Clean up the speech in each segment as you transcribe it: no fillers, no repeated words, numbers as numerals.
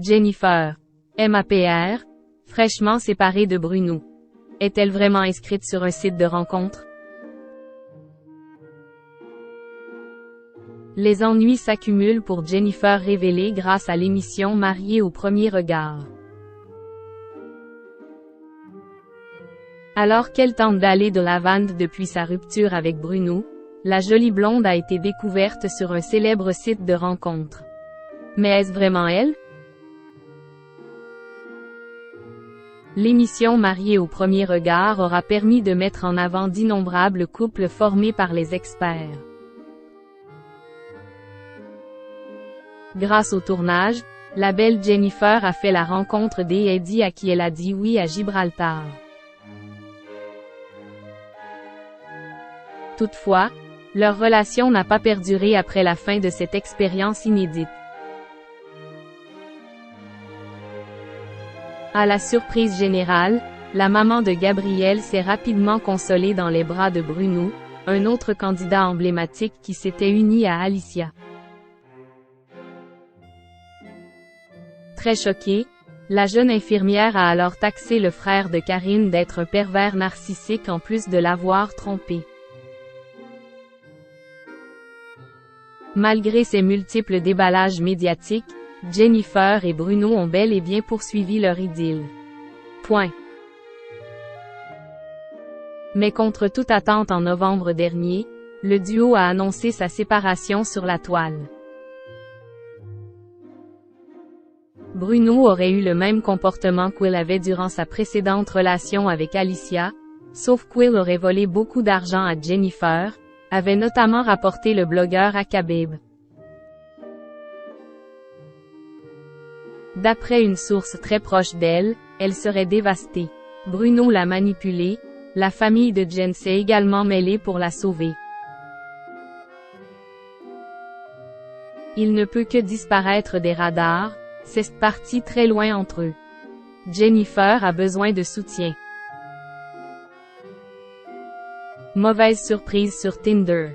Jennifer. MAPR. Fraîchement séparée de Bruno. Est-elle vraiment inscrite sur un site de rencontre? Les ennuis s'accumulent pour Jennifer révélée grâce à l'émission Mariée au premier regard. Alors qu'elle tente d'aller de l'avant depuis sa rupture avec Bruno, la jolie blonde a été découverte sur un célèbre site de rencontre. Mais est-ce vraiment elle? L'émission Mariée au premier regard aura permis de mettre en avant d'innombrables couples formés par les experts. Grâce au tournage, la belle Jennifer a fait la rencontre d'Eddie à qui elle a dit oui à Gibraltar. Toutefois, leur relation n'a pas perduré après la fin de cette expérience inédite. À la surprise générale, la maman de Gabriel s'est rapidement consolée dans les bras de Bruno, un autre candidat emblématique qui s'était uni à Alicia. Très choquée, la jeune infirmière a alors taxé le frère de Karine d'être un pervers narcissique en plus de l'avoir trompé. Malgré ces multiples déballages médiatiques, Jennifer et Bruno ont bel et bien poursuivi leur idylle. Point. Mais contre toute attente en novembre dernier, le duo a annoncé sa séparation sur la toile. Bruno aurait eu le même comportement qu'Will avait durant sa précédente relation avec Alicia, sauf qu'Will aurait volé beaucoup d'argent à Jennifer, avait notamment rapporté le blogueur Akabib. D'après une source très proche d'elle, elle serait dévastée. Bruno l'a manipulée, la famille de Jen s'est également mêlée pour la sauver. Il ne peut que disparaître des radars, c'est parti très loin entre eux. Jennifer a besoin de soutien. Mauvaise surprise sur Tinder.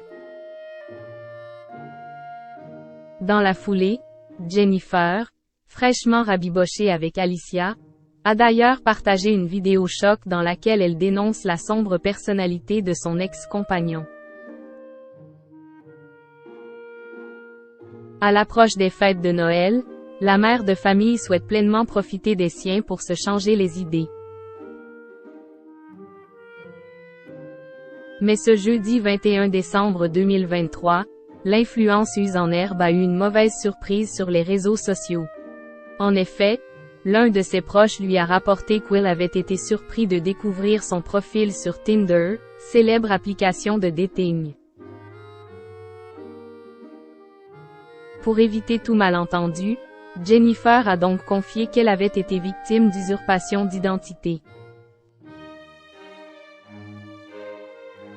Dans la foulée, Jennifer, fraîchement rabibochée avec Alicia, a d'ailleurs partagé une vidéo choc dans laquelle elle dénonce la sombre personnalité de son ex-compagnon. À l'approche des fêtes de Noël, la mère de famille souhaite pleinement profiter des siens pour se changer les idées. Mais ce jeudi 21 décembre 2023, l'influenceuse en herbe a eu une mauvaise surprise sur les réseaux sociaux. En effet, l'un de ses proches lui a rapporté qu'Will avait été surpris de découvrir son profil sur Tinder, célèbre application de dating. Pour éviter tout malentendu, Jennifer a donc confié qu'elle avait été victime d'usurpation d'identité.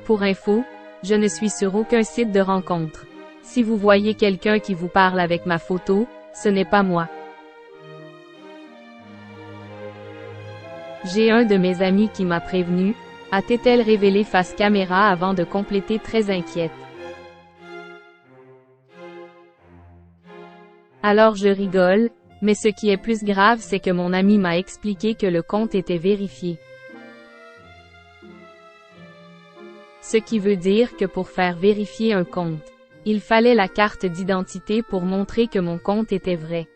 Pour info, je ne suis sur aucun site de rencontre. Si vous voyez quelqu'un qui vous parle avec ma photo, ce n'est pas moi. J'ai un de mes amis qui m'a prévenu, a-t-elle révélé face caméra avant de compléter très inquiète. Alors je rigole, mais ce qui est plus grave c'est que mon ami m'a expliqué que le compte était vérifié. Ce qui veut dire que pour faire vérifier un compte, il fallait la carte d'identité pour montrer que mon compte était vrai.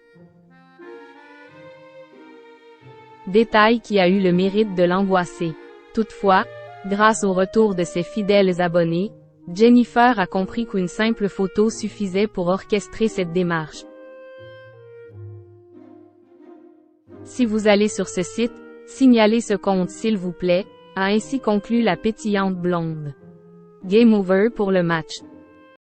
Détail qui a eu le mérite de l'angoisser. Toutefois, grâce au retour de ses fidèles abonnés, Jennifer a compris qu'une simple photo suffisait pour orchestrer cette démarche. Si vous allez sur ce site, signalez ce compte s'il vous plaît, a ainsi conclu la pétillante blonde. Game over pour le match.